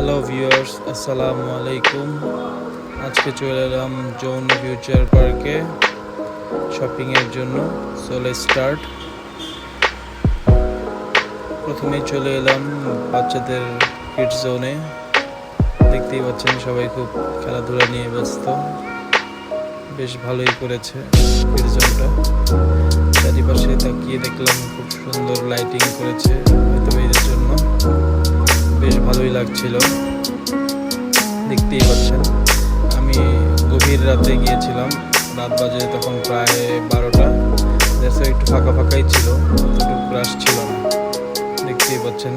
Hello viewers, আসসালামু আলাইকুম। আজকে চলে এলাম যৌনা ফিউচার পার্কে শপিংয়ের জন্য। So let's start. প্রথমেই চলে এলাম বাচ্চাদের কিডস জোনে। দেখতেই পাচ্ছেন সবাই খুব খেলাধুলা নিয়ে ব্যস্ত। বেশ ভালোই করেছে কিডস জোনটা। চারিপাশে তাকিয়ে দেখলাম খুব সুন্দর লাইটিং করেছে হয়তো এদের জন্য। বেশ ভালোই লাগছিল, দেখতেই পাচ্ছেন। আমি গভীর রাতে গিয়েছিলাম, রাত বাজে তখন প্রায় 12টা। একটু ফাঁকা ফাঁকাই ছিল, একটু ক্রাশ ছিল না, দেখতেই পাচ্ছেন।